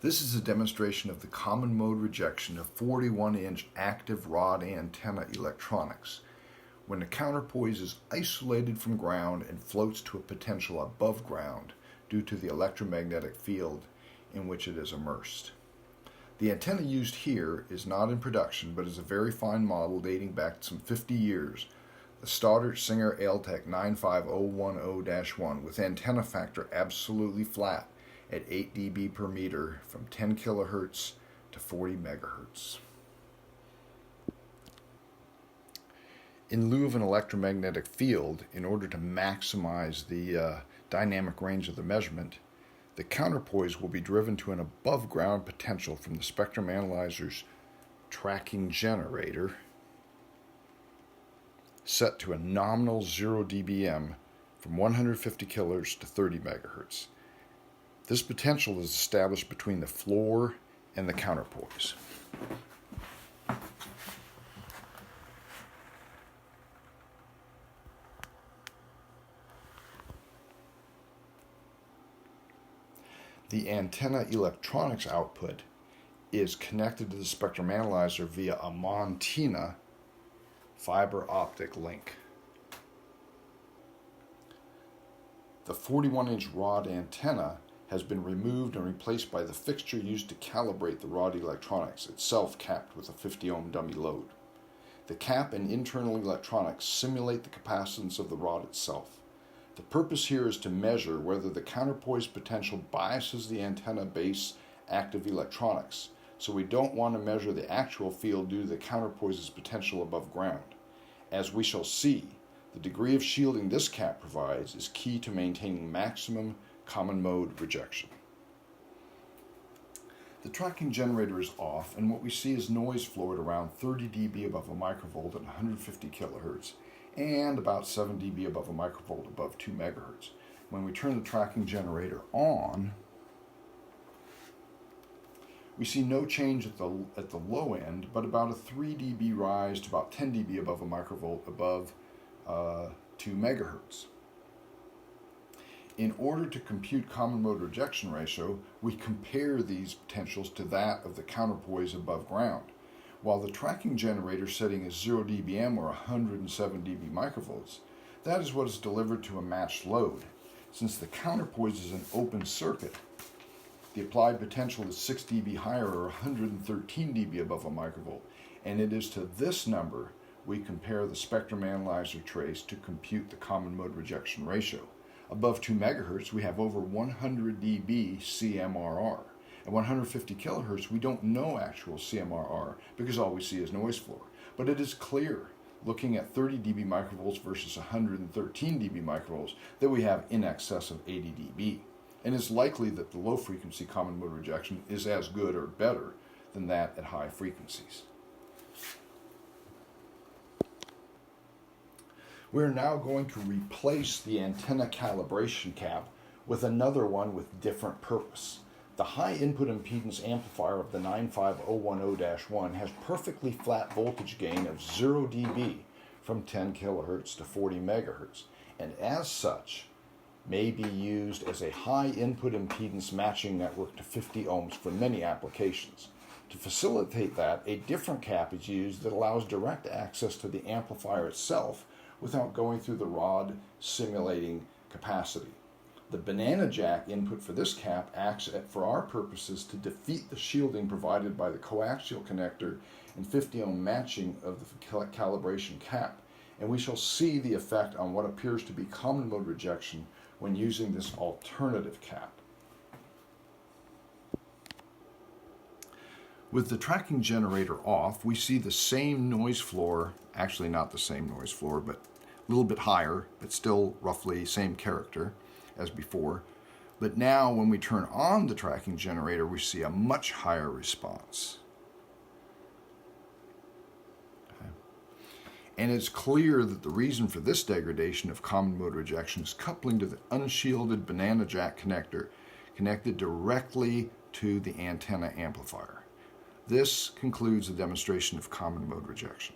This is a demonstration of the common mode rejection of 41-inch active rod antenna electronics when the counterpoise is isolated from ground and floats to a potential above ground due to the electromagnetic field in which it is immersed. The antenna used here is not in production, but is a very fine model dating back some 50 years, the Stoddard Singer Ailtech 95010-1 with antenna factor absolutely flat at 8 dB per meter from 10 kilohertz to 40 megahertz. In lieu of an electromagnetic field, in order to maximize the dynamic range of the measurement, the counterpoise will be driven to an above-ground potential from the spectrum analyzer's tracking generator set to a nominal 0 dBm from 150 kilohertz to 30 megahertz. This potential is established between the floor and the counterpoise. The antenna electronics output is connected to the spectrum analyzer via a Montina fiber optic link. The 41-inch rod antenna has been removed and replaced by the fixture used to calibrate the rod electronics, itself capped with a 50 ohm dummy load. The cap and internal electronics simulate the capacitance of the rod itself. The purpose here is to measure whether the counterpoise potential biases the antenna base active electronics, so we don't want to measure the actual field due to the counterpoise's potential above ground. As we shall see, the degree of shielding this cap provides is key to maintaining maximum common mode rejection. The tracking generator is off, and what we see is noise floor at around 30 dB above a microvolt at 150 kilohertz and about 7 dB above a microvolt above 2 megahertz. When we turn the tracking generator on, we see no change at the low end, but about a 3 dB rise to about 10 dB above a microvolt above 2 megahertz. In order to compute common mode rejection ratio, we compare these potentials to that of the counterpoise above ground. While the tracking generator setting is 0 dBm or 107 dB microvolts, that is what is delivered to a matched load. Since the counterpoise is an open circuit, the applied potential is 6 dB higher or 113 dB above a microvolt, and it is to this number we compare the spectrum analyzer trace to compute the common mode rejection ratio. Above 2 megahertz, we have over 100 dB CMRR. At 150 kilohertz, we don't know actual CMRR because all we see is noise floor. But it is clear, looking at 30 dB microvolts versus 113 dB microvolts, that we have in excess of 80 dB. And it's likely that the low frequency common mode rejection is as good or better than that at high frequencies. We're now going to replace the antenna calibration cap with another one with different purpose. The high input impedance amplifier of the 95010-1 has perfectly flat voltage gain of 0 dB from 10 kilohertz to 40 megahertz, and as such may be used as a high input impedance matching network to 50 ohms for many applications. To facilitate that, a different cap is used that allows direct access to the amplifier itself without going through the rod simulating capacity. The banana jack input for this cap acts for our purposes to defeat the shielding provided by the coaxial connector and 50 ohm matching of the calibration cap, and we shall see the effect on what appears to be common mode rejection when using this alternative cap. With the tracking generator off, we see the same noise floor, actually not the same noise floor, but a little bit higher, but still roughly same character as before. But now when we turn on the tracking generator, we see a much higher response. Okay. And it's clear that the reason for this degradation of common mode rejection is coupling to the unshielded banana jack connector connected directly to the antenna amplifier. This concludes the demonstration of common mode rejection.